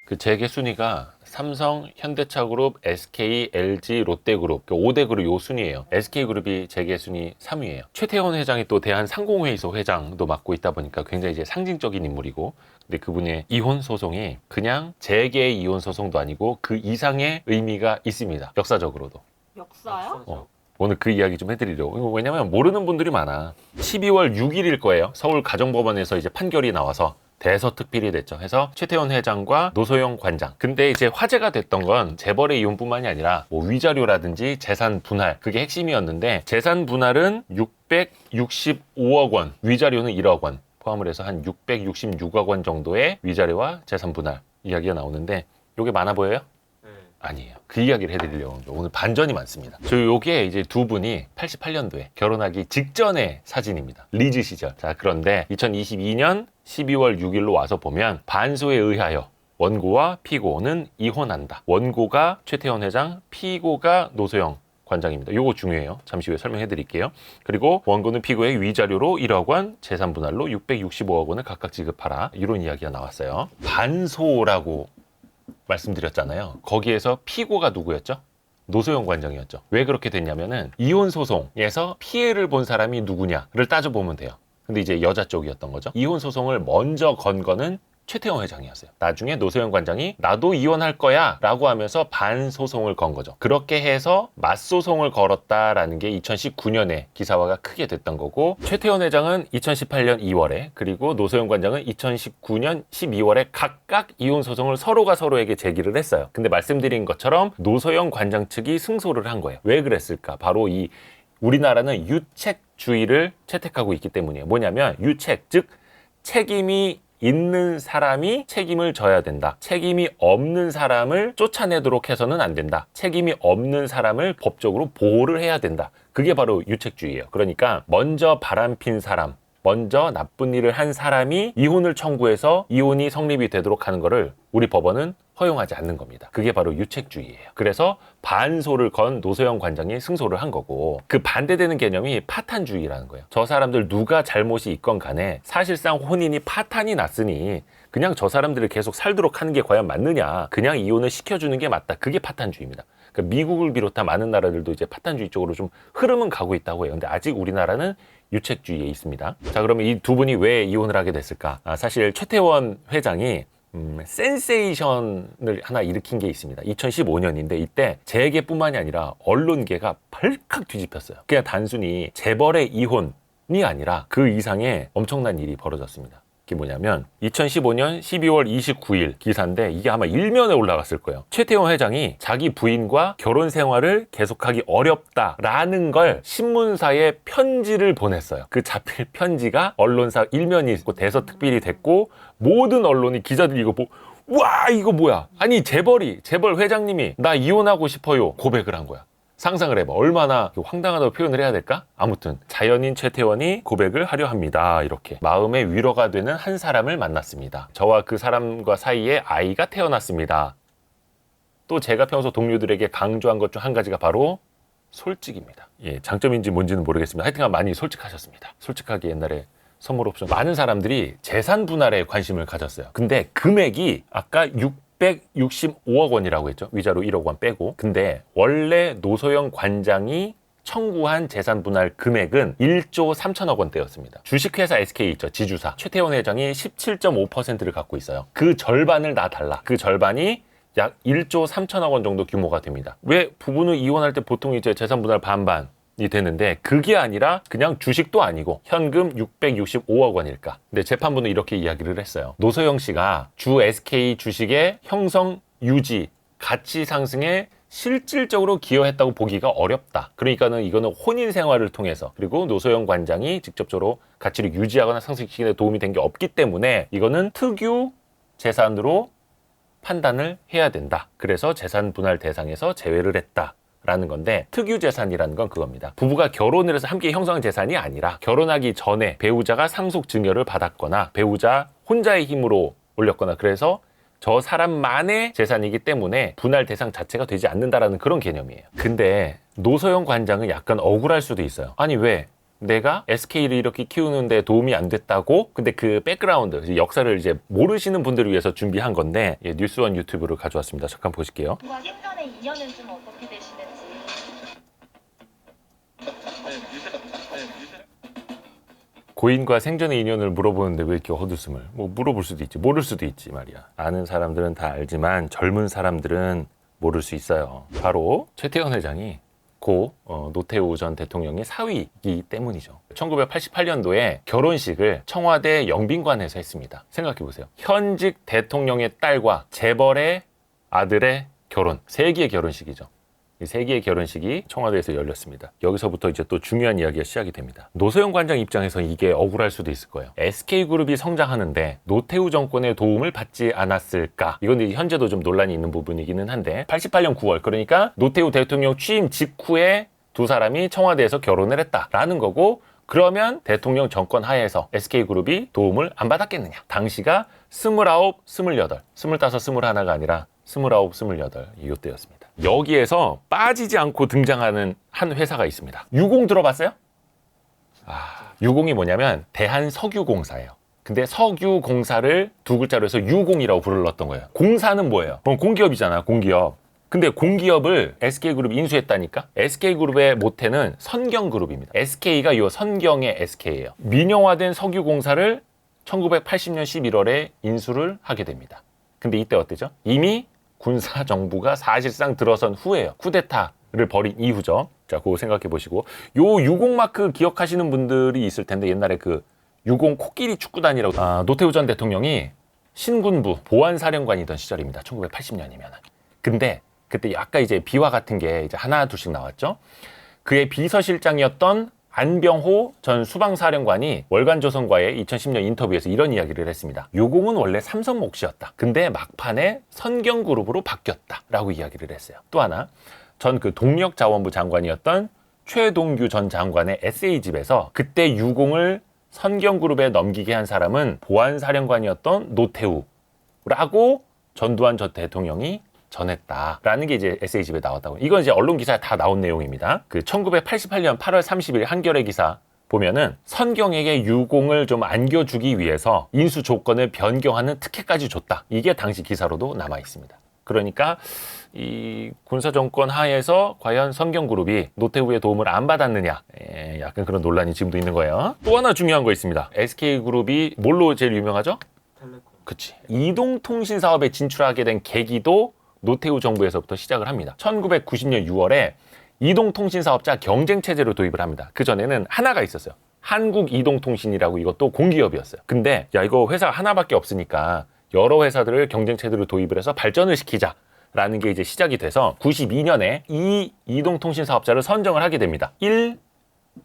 그 재계 순위가 삼성, 현대차그룹, SK, LG, 롯데그룹 5대 그룹 요 순위예요. SK그룹이 재계 순위 3위예요. 최태원 회장이 또 대한상공회의소 회장도 맡고 있다 보니까 굉장히 이제 상징적인 인물이고, 근데 그분의 이혼 소송이 그냥 재계의 이혼 소송도 아니고 그 이상의 의미가 있습니다. 역사적으로도. 역사요? 오늘 그 이야기 좀 해드리려고. 왜냐면 모르는 분들이 많아. 12월 6일일 거예요. 서울 가정법원에서 이제 판결이 나와서 대서특필이 됐죠. 해서 최태원 회장과 노소영 관장. 근데 이제 화제가 됐던 건 재벌의 이혼뿐만이 아니라 뭐 위자료라든지 재산 분할, 그게 핵심이었는데, 재산 분할은 665억 원, 위자료는 1억 원 포함을 해서 한 666억 원 정도의 위자료와 재산 분할 이야기가 나오는데, 요게 많아 보여요? 아니에요. 그 이야기를 해드리려고 합니다. 오늘 반전이 많습니다. 요게 이제 두 분이 88년도에 결혼하기 직전의 사진입니다. 리즈 시절. 자, 그런데 2022년 12월 6일로 와서 보면 반소에 의하여 원고와 피고는 이혼한다. 원고가 최태원 회장, 피고가 노소영 관장입니다. 요거 중요해요. 잠시 후에 설명해 드릴게요. 그리고 원고는 피고의 위자료로 1억 원, 재산 분할로 665억 원을 각각 지급하라. 이런 이야기가 나왔어요. 반소라고 말씀드렸잖아요. 거기에서 피고가 누구였죠? 노소영 관장이었죠. 왜 그렇게 됐냐면은 이혼 소송에서 피해를 본 사람이 누구냐를 따져보면 돼요. 근데 이제 여자 쪽이었던 거죠. 이혼 소송을 먼저 건 거는 최태원 회장이었어요. 나중에 노소영 관장이 나도 이혼할 거야 라고 하면서 반소송을 건 거죠. 그렇게 해서 맞소송을 걸었다라는 게 2019년에 기사화가 크게 됐던 거고, 최태원 회장은 2018년 2월에 그리고 노소영 관장은 2019년 12월에 각각 이혼 소송을 서로가 서로에게 제기를 했어요. 근데 말씀드린 것처럼 노소영 관장 측이 승소를 한 거예요. 왜 그랬을까? 바로 이 우리나라는 유책주의를 채택하고 있기 때문이에요. 뭐냐면 유책, 즉 책임이 있는 사람이 책임을 져야 된다. 책임이 없는 사람을 쫓아내도록 해서는 안 된다. 책임이 없는 사람을 법적으로 보호를 해야 된다. 그게 바로 유책주의예요. 그러니까 먼저 바람핀 사람, 먼저 나쁜 일을 한 사람이 이혼을 청구해서 이혼이 성립이 되도록 하는 거를 우리 법원은 허용하지 않는 겁니다. 그게 바로 유책주의예요. 그래서 반소를 건 노소영 관장이 승소를 한 거고, 그 반대되는 개념이 파탄주의라는 거예요. 저 사람들 누가 잘못이 있건 간에 사실상 혼인이 파탄이 났으니 그냥 저 사람들을 계속 살도록 하는 게 과연 맞느냐, 그냥 이혼을 시켜주는 게 맞다. 그게 파탄주의입니다. 그러니까 미국을 비롯한 많은 나라들도 이제 파탄주의 쪽으로 좀 흐름은 가고 있다고 해요. 근데 아직 우리나라는 유책주의에 있습니다. 자, 그러면 이 두 분이 왜 이혼을 하게 됐을까? 사실 최태원 회장이 센세이션을 하나 일으킨 게 있습니다. 2015년인데 이때 재계뿐만이 아니라 언론계가 발칵 뒤집혔어요. 그냥 단순히 재벌의 이혼이 아니라 그 이상의 엄청난 일이 벌어졌습니다. 그게 뭐냐면 2015년 12월 29일 기사인데, 이게 아마 일면에 올라갔을 거예요. 최태원 회장이 자기 부인과 결혼 생활을 계속하기 어렵다라는 걸 신문사에 편지를 보냈어요. 그 자필 편지가 언론사 일면이 있고 대서특필이 됐고, 모든 언론이 기자들이 이거 보고 와, 이거 뭐야? 아니 재벌 회장님이 나 이혼하고 싶어요 고백을 한 거야. 상상을 해봐. 얼마나 황당하다고 표현을 해야 될까? 아무튼 자연인 최태원이 고백을 하려 합니다. 이렇게 마음의 위로가 되는 한 사람을 만났습니다. 저와 그 사람과 사이에 아이가 태어났습니다. 또 제가 평소 동료들에게 강조한 것 중 한 가지가 바로 솔직입니다. 예, 장점인지 뭔지는 모르겠습니다. 하여튼 많이 솔직하셨습니다. 솔직하게 옛날에 선물 옵션 많은 사람들이 재산 분할에 관심을 가졌어요. 근데 금액이 아까 665억 원이라고 했죠. 위자료 1억 원 빼고. 근데 원래 노소영 관장이 청구한 재산 분할 금액은 1조 3천억 원대였습니다. 주식회사 SK 있죠. 지주사. 최태원 회장이 17.5%를 갖고 있어요. 그 절반을 다 달라. 그 절반이 약 1조 3천억 원 정도 규모가 됩니다. 왜 부부는 이혼할 때 보통 이제 재산 분할 반반 이 되는데, 그게 아니라 그냥 주식도 아니고 현금 665억 원일까? 근데 재판부는 이렇게 이야기를 했어요. 노소영 씨가 주 SK 주식의 형성 유지, 가치 상승에 실질적으로 기여했다고 보기가 어렵다. 그러니까는 이거는 혼인 생활을 통해서, 그리고 노소영 관장이 직접적으로 가치를 유지하거나 상승시키는 데 도움이 된 게 없기 때문에 이거는 특유 재산으로 판단을 해야 된다. 그래서 재산 분할 대상에서 제외를 했다. 라는 건데, 특유재산이라는 건 그겁니다. 부부가 결혼을 해서 함께 형성한 재산이 아니라 결혼하기 전에 배우자가 상속 증여를 받았거나 배우자 혼자의 힘으로 올렸거나, 그래서 저 사람만의 재산이기 때문에 분할 대상 자체가 되지 않는다라는 그런 개념이에요. 근데 노소영 관장은 약간 억울할 수도 있어요. 아니 왜 내가 SK를 이렇게 키우는데 도움이 안 됐다고? 근데 그 백그라운드, 역사를 이제 모르시는 분들을 위해서 준비한 건데, 예, 뉴스원 유튜브를 가져왔습니다. 잠깐 보실게요. 생전의 인연은 좀 어떻게 되시는지. 고인과 생전의 인연을 물어보는데 왜 이렇게 헛웃음을? 뭐 물어볼 수도 있지, 모를 수도 있지 말이야. 아는 사람들은 다 알지만 젊은 사람들은 모를 수 있어요. 바로 최태원 회장이 고 노태우 전 대통령의 사위이기 때문이죠. 1988년도에 결혼식을 청와대 영빈관에서 했습니다. 생각해보세요. 현직 대통령의 딸과 재벌의 아들의 결혼, 세기의 결혼식이죠. 이 세기의 결혼식이 청와대에서 열렸습니다. 여기서부터 이제 또 중요한 이야기가 시작이 됩니다. 노소영 관장 입장에서 이게 억울할 수도 있을 거예요. SK그룹이 성장하는데 노태우 정권의 도움을 받지 않았을까? 이건 이제 현재도 좀 논란이 있는 부분이기는 한데 88년 9월, 그러니까 노태우 대통령 취임 직후에 두 사람이 청와대에서 결혼을 했다라는 거고, 그러면 대통령 정권 하에서 SK그룹이 도움을 안 받았겠느냐? 당시가 29, 28, 25, 21가 아니라 29, 28 이때였습니다. 여기에서 빠지지 않고 등장하는 한 회사가 있습니다. 유공 들어봤어요? 유공이 뭐냐면 대한석유공사예요. 근데 석유공사를 두 글자로 해서 유공이라고 불렀던 거예요. 공사는 뭐예요? 공기업이잖아, 공기업. 근데 공기업을 SK그룹이 인수했다니까? SK그룹의 모태는 선경그룹입니다. SK가 이 선경의 SK예요. 민영화된 석유공사를 1980년 11월에 인수를 하게 됩니다. 근데 이때 어때죠? 이미 군사정부가 사실상 들어선 후예요. 쿠데타를 벌인 이후죠. 자, 그거 생각해 보시고. 요 유공마크 기억하시는 분들이 있을 텐데, 옛날에 그 유공 코끼리 축구단이라고, 노태우 전 대통령이 신군부 보안사령관이던 시절입니다. 1980년이면. 근데 그때 아까 이제 비화 같은 게 이제 하나 둘씩 나왔죠. 그의 비서실장이었던 안병호 전 수방사령관이 월간조선과의 2010년 인터뷰에서 이런 이야기를 했습니다. 유공은 원래 삼성 몫이었다. 근데 막판에 선경그룹으로 바뀌었다라고 이야기를 했어요. 또 하나, 전 그 동력자원부 장관이었던 최동규 전 장관의 에세이집에서 그때 유공을 선경그룹에 넘기게 한 사람은 보안사령관이었던 노태우라고 전두환 전 대통령이 전했다라는 게 이제 에세이집에 나왔다고. 이건 이제 언론 기사에 다 나온 내용입니다. 그 1988년 8월 30일 한겨레 기사 보면은 선경에게 유공을 좀 안겨주기 위해서 인수 조건을 변경하는 특혜까지 줬다. 이게 당시 기사로도 남아 있습니다. 그러니까 이 군사정권 하에서 과연 선경그룹이 노태우의 도움을 안 받았느냐, 약간 그런 논란이 지금도 있는 거예요. 또 하나 중요한 거 있습니다. SK그룹이 뭘로 제일 유명하죠? 텔레콤. 그치. 이동통신 사업에 진출하게 된 계기도 노태우 정부에서부터 시작을 합니다. 1990년 6월에 이동통신사업자 경쟁체제로 도입을 합니다. 그전에는 하나가 있었어요. 한국이동통신이라고, 이것도 공기업이었어요. 근데 야, 이거 회사가 하나밖에 없으니까 여러 회사들을 경쟁체제로 도입을 해서 발전을 시키자라는 게 이제 시작이 돼서 92년에 이 이동통신 사업자를 선정을 하게 됩니다. 1,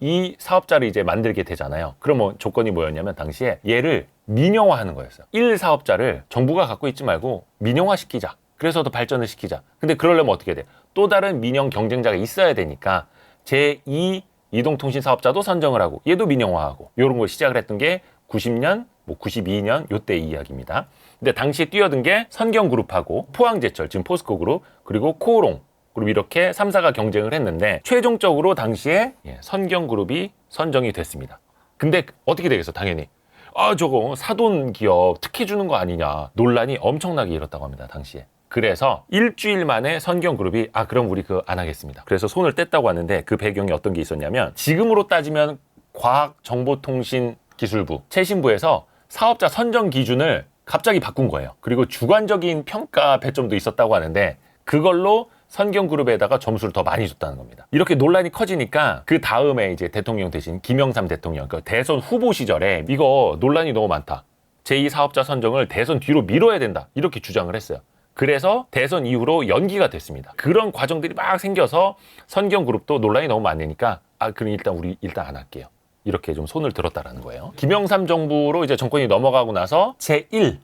2 사업자를 이제 만들게 되잖아요. 그러면 조건이 뭐였냐면 당시에 얘를 민영화하는 거였어요. 1 사업자를 정부가 갖고 있지 말고 민영화시키자. 그래서 더 발전을 시키자. 근데 그러려면 어떻게 돼? 또 다른 민영 경쟁자가 있어야 되니까 제2 이동통신 사업자도 선정을 하고 얘도 민영화하고 이런 걸 시작을 했던 게 90년, 92년 요때 이야기입니다. 근데 당시에 뛰어든 게 선경그룹하고 포항제철, 지금 포스코그룹, 그리고 코오롱 그룹, 이렇게 3사가 경쟁을 했는데 최종적으로 당시에 선경그룹이 선정이 됐습니다. 근데 어떻게 되겠어? 당연히 저거 사돈 기업 특혜 주는 거 아니냐 논란이 엄청나게 일었다고 합니다. 당시에. 그래서 일주일 만에 선경그룹이 그럼 우리 그거 안 하겠습니다. 그래서 손을 뗐다고 하는데 그 배경이 어떤 게 있었냐면, 지금으로 따지면 과학정보통신기술부 최신부에서 사업자 선정 기준을 갑자기 바꾼 거예요. 그리고 주관적인 평가 배점도 있었다고 하는데 그걸로 선경그룹에다가 점수를 더 많이 줬다는 겁니다. 이렇게 논란이 커지니까 그 다음에 이제 대통령 대신 김영삼 대통령, 그러니까 대선 후보 시절에 이거 논란이 너무 많다. 제2사업자 선정을 대선 뒤로 미뤄야 된다. 이렇게 주장을 했어요. 그래서 대선 이후로 연기가 됐습니다. 그런 과정들이 막 생겨서 선경그룹도 논란이 너무 많으니까 그럼 우리 일단 안 할게요. 이렇게 좀 손을 들었다라는 거예요. 김영삼 정부로 이제 정권이 넘어가고 나서 제1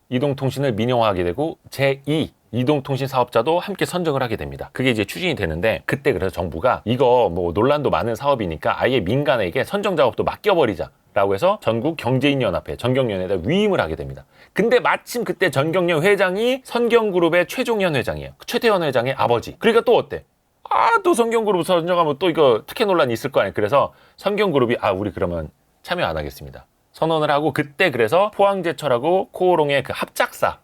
이동통신을 민영화하게 되고 제2 이동통신 사업자도 함께 선정을 하게 됩니다. 그게 이제 추진이 되는데, 그때 그래서 정부가 이거 뭐 논란도 많은 사업이니까 아예 민간에게 선정 작업도 맡겨버리자 라고 해서 전국경제인연합회 전경련에다 위임을 하게 됩니다. 근데 마침 그때 전경련 회장이 선경그룹의 최종현 회장이에요. 최태원 회장의 아버지. 그러니까 또 어때? 또 성경그룹 선정하면 또 이거 특혜 논란이 있을 거 아니에요. 그래서 성경그룹이 우리 그러면 참여 안 하겠습니다. 선언을 하고 그때 그래서 포항제철하고 코오롱의 그 합작사로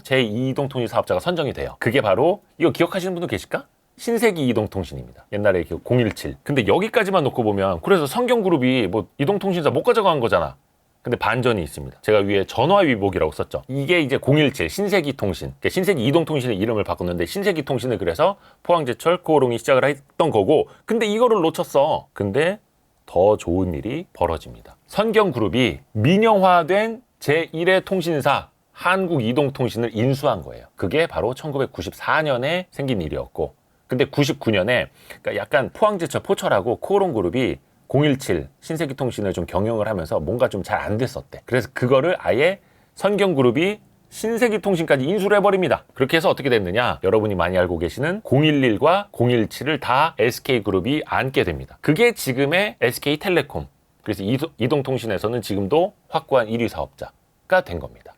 제2이동통신 사업자가 선정이 돼요. 그게 바로 이거 기억하시는 분도 계실까? 신세기 이동통신입니다. 옛날에 017. 근데 여기까지만 놓고 보면 그래서 성경그룹이 뭐 이동통신사 못 가져간 거잖아. 근데 반전이 있습니다. 제가 위에 전화위복이라고 썼죠. 이게 이제 017 신세기통신, 신세기 이동통신의 이름을 바꿨는데 신세기통신을 그래서 포항제철, 코오롱이 시작을 했던 거고, 근데 이거를 놓쳤어. 근데 더 좋은 일이 벌어집니다. 성경그룹이 민영화된 제1의 통신사 한국이동통신을 인수한 거예요. 그게 바로 1994년에 생긴 일이었고, 근데 99년에 그러니까 약간 포항제철 포철하고 코오롱그룹이 017 신세기통신을 좀 경영을 하면서 뭔가 좀 잘 안 됐었대. 그래서 그거를 아예 성경그룹이 신세기통신까지 인수를 해버립니다. 그렇게 해서 어떻게 됐느냐? 여러분이 많이 알고 계시는 011과 017을 다 SK그룹이 안게 됩니다. 그게 지금의 SK텔레콤. 그래서 이동통신에서는 지금도 확고한 1위 사업자가 된 겁니다.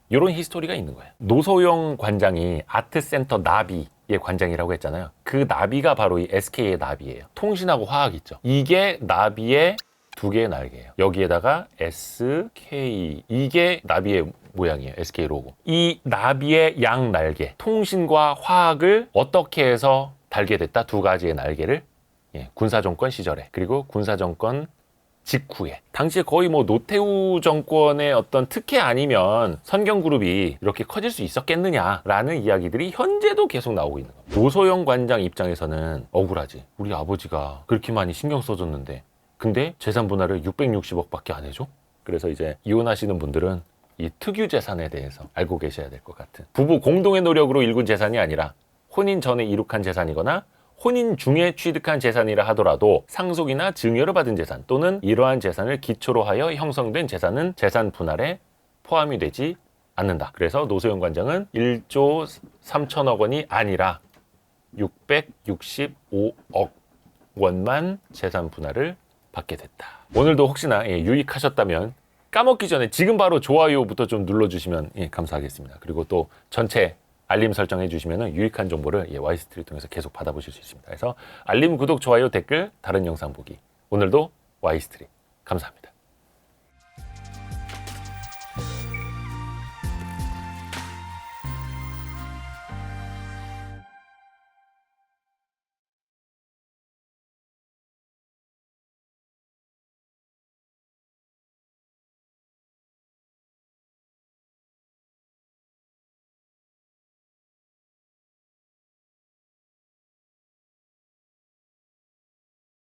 이런 히스토리가 있는 거예요. 노소영 관장이 아트센터 나비의 관장이라고 했잖아요. 그 나비가 바로 이 SK의 나비예요. 통신하고 화학 있죠. 이게 나비의 두 개의 날개예요. 여기에다가 SK, 이게 나비의 모양이에요. SK 로고. 이 나비의 양 날개, 통신과 화학을 어떻게 해서 달게 됐다? 두 가지의 날개를 군사정권 시절에, 그리고 군사정권 직후에, 당시에 거의 뭐 노태우 정권의 어떤 특혜 아니면 성경그룹이 이렇게 커질 수 있었겠느냐라는 이야기들이 현재도 계속 나오고 있는 겁니다. 노소영 관장 입장에서는 억울하지. 우리 아버지가 그렇게 많이 신경 써줬는데 근데 재산 분할을 660억밖에 안 해줘? 그래서 이제 이혼하시는 분들은 이 특유 재산에 대해서 알고 계셔야 될 것 같은, 부부 공동의 노력으로 일군 재산이 아니라 혼인 전에 이룩한 재산이거나 혼인 중에 취득한 재산이라 하더라도 상속이나 증여를 받은 재산 또는 이러한 재산을 기초로 하여 형성된 재산은 재산 분할에 포함이 되지 않는다. 그래서 노소영 관장은 1조 3천억 원이 아니라 665억 원만 재산 분할을 받게 됐다. 오늘도 혹시나 유익하셨다면 까먹기 전에 지금 바로 좋아요부터 좀 눌러주시면 감사하겠습니다. 그리고 또 전체 알림 설정해 주시면 유익한 정보를 와이스트를 통해서 계속 받아보실 수 있습니다. 그래서 알림, 구독, 좋아요, 댓글, 다른 영상 보기. 오늘도 와이스트리 감사합니다.